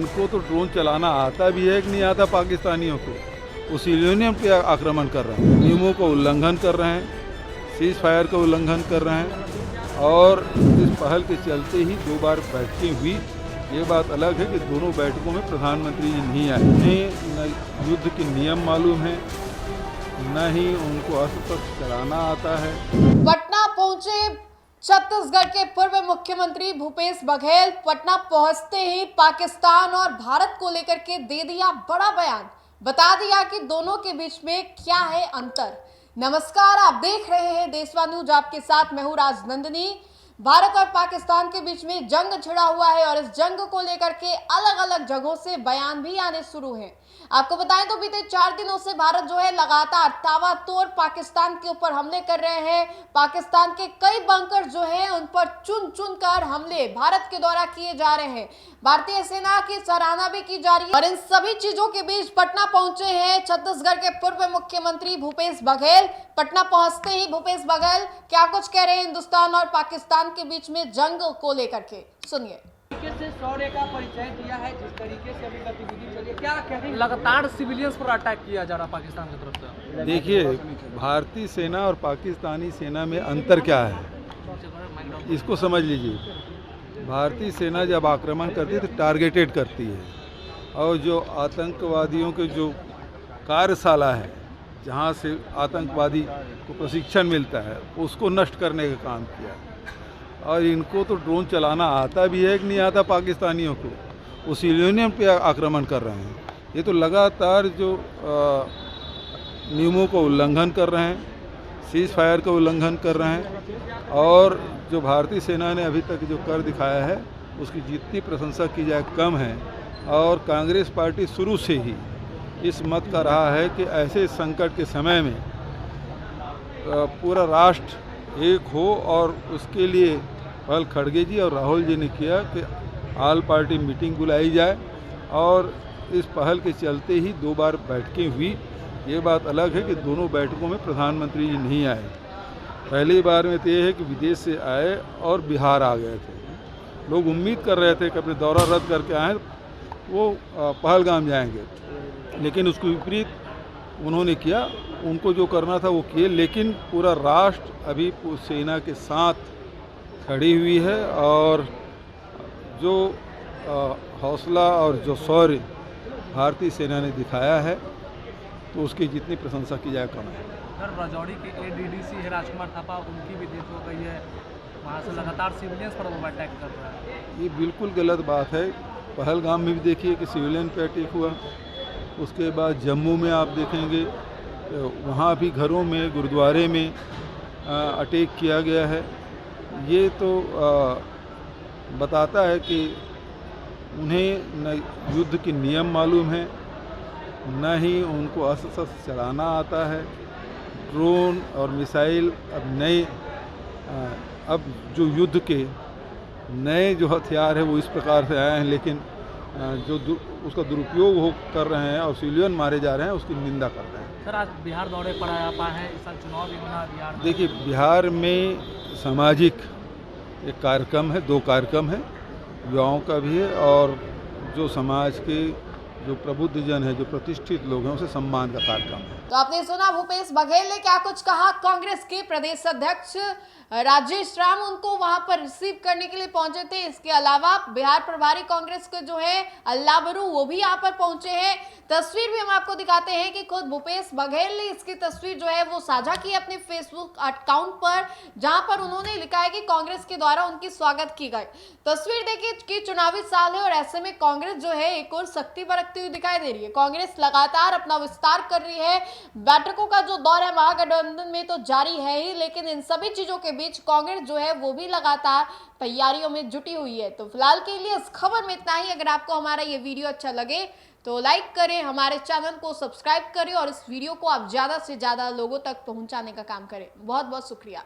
इनको तो ड्रोन चलाना आता भी है कि नहीं आता पाकिस्तानियों को। वो सिविलियन पे आक्रमण कर रहे हैं, नियमों का उल्लंघन कर रहे हैं, सीज फायर का उल्लंघन कर रहे हैं। और इस पहल के चलते ही 2 बार बैठकें हुई। ये बात अलग है कि दोनों बैठकों में प्रधानमंत्री जी नहीं आए। उन्हें न युद्ध के नियम मालूम है, न ही उनको अस्त्र चलाना आता है। पटना पहुंचे छत्तीसगढ़ के पूर्व मुख्यमंत्री भूपेश बघेल। पटना पहुंचते ही पाकिस्तान और भारत को लेकर के दे दिया बड़ा बयान, बता दिया कि दोनों के बीच में क्या है अंतर। नमस्कार, आप देख रहे हैं देशवा न्यूज, आपके साथ मैं हूं राजनंदिनी। भारत और पाकिस्तान के बीच में जंग छिड़ा हुआ है और इस जंग को लेकर के अलग अलग जगहों से बयान भी आने शुरू हैं। आपको बताएं तो बीते 4 दिनों से भारत जो है लगातार ताबड़तोड़ पाकिस्तान के ऊपर हमले कर रहे हैं। पाकिस्तान के कई बंकर जो हैं उन पर चुन चुन कर हमले भारत के द्वारा किए जा रहे हैं। भारतीय सेना की सराहना भी की जा रही है और इन सभी चीजों के बीच पटना पहुंचे हैं छत्तीसगढ़ के पूर्व मुख्यमंत्री भूपेश बघेल। पटना पहुंचते ही भूपेश बघेल क्या कुछ कह रहे हैं हिंदुस्तान और पाकिस्तान के बीच में जंग को लेकर के, सुनिए। से शौर्य का परिचय दिया है, जिस तरीके से अभी गतिविधि चली है, क्या कहेंगे? लगातार सिविलियंस पर अटैक किया जा रहा पाकिस्तान की तरफ से। देखिए, भारतीय सेना और पाकिस्तानी सेना में अंतर क्या है, इसको समझ लीजिए। भारतीय सेना जब आक्रमण करती है तो टारगेटेड करती है, और जो आतंकवादियों के जो कार्यशाला है जहाँ से आतंकवादी को प्रशिक्षण मिलता है उसको नष्ट करने का काम किया। और इनको तो ड्रोन चलाना आता भी है कि नहीं आता पाकिस्तानियों को। वो सिविलियन पे आक्रमण कर रहे हैं। ये तो लगातार जो नियमों का उल्लंघन कर रहे हैं, सीज फायर का उल्लंघन कर रहे हैं। और जो भारतीय सेना ने अभी तक जो कर दिखाया है उसकी जितनी प्रशंसा की जाए कम है। और कांग्रेस पार्टी शुरू से ही इस मत का रहा है कि ऐसे संकट के समय में पूरा राष्ट्र एक हो, और उसके लिए पहल खड़गे जी और राहुल जी ने किया कि ऑल पार्टी मीटिंग बुलाई जाए। और इस पहल के चलते ही 2 बार बैठकें हुई। ये बात अलग है कि दोनों बैठकों में प्रधानमंत्री जी नहीं आए। पहली बार में तो ये है कि विदेश से आए और बिहार आ गए थे। लोग उम्मीद कर रहे थे कि अपने दौरा रद्द करके आए, वो पहलगाम जाएंगे, लेकिन उसको विपरीत उन्होंने किया। उनको जो करना था वो किए, लेकिन पूरा राष्ट्र अभी सेना के साथ खड़ी हुई है। और जो हौसला और जो शौर्य भारतीय सेना ने दिखाया है तो उसकी जितनी प्रशंसा की जाए कम है। सर, राजौरी के ADDC है राजकुमार थापा, उनकी भी डेथ हो गई है। वहाँ से लगातार सिविलियंस पर वो अटैक कर रहा है। ये बिल्कुल गलत बात है। पहलगाम में भी देखिए कि सिविलियन पे अटैक हुआ। उसके बाद जम्मू में आप देखेंगे वहाँ भी घरों में, गुरुद्वारे में अटैक किया गया है। ये तो बताता है कि उन्हें न युद्ध के नियम मालूम है, न ही उनको अस्त्र शस्त्र चलाना आता है। ड्रोन और मिसाइल अब नए अब जो युद्ध के नए जो हथियार है वो इस प्रकार से आए हैं, लेकिन जो उसका दुरुपयोग हो कर रहे हैं और सिविलियन मारे जा रहे हैं उसकी निंदा कर रहे हैं। सर, आज बिहार दौरे पर आप आए हैं, इस साल चुनाव भी होना बिहार में। देखिए, बिहार में सामाजिक एक कार्यक्रम है, 2 कार्यक्रम है, युवाओं का भी है और जो समाज के जो प्रबुद्ध जन है, जो प्रतिष्ठित लोग हैं, उसे सम्मान का कार्यक्रम है। तो आपने सुना भूपेश बघेल ने क्या कुछ कहा। कांग्रेस के प्रदेश अध्यक्ष राजेश राम उनको वहां पर रिसीव करने के लिए पहुंचे थे। इसके अलावा बिहार प्रभारी कांग्रेस के जो है अल्लाह बरू, वो भी यहाँ पर पहुंचे हैं। तस्वीर भी हम आपको दिखाते हैं कि खुद भूपेश बघेल ने इसकी तस्वीर जो है वो साझा की अपने फेसबुक अकाउंट पर, जहां पर उन्होंने लिखा है कि कांग्रेस के द्वारा उनकी स्वागत की गई। तस्वीर देखिए कि चुनावी साल है और ऐसे में कांग्रेस जो है एक और शक्ति बरतती हुई दिखाई दे रही है। कांग्रेस लगातार अपना विस्तार कर रही है। बैठकों का जो दौर है महागठबंधन में तो जारी है ही, लेकिन इन सभी चीजों के बीच कांग्रेस जो है वो भी लगातार तैयारियों में जुटी हुई है। तो फिलहाल के लिए इस खबर में इतना ही। अगर आपको हमारा ये वीडियो अच्छा लगे तो लाइक करें, हमारे चैनल को सब्सक्राइब करें और इस वीडियो को आप ज्यादा से ज्यादा लोगों तक पहुंचाने का काम करें। बहुत बहुत शुक्रिया।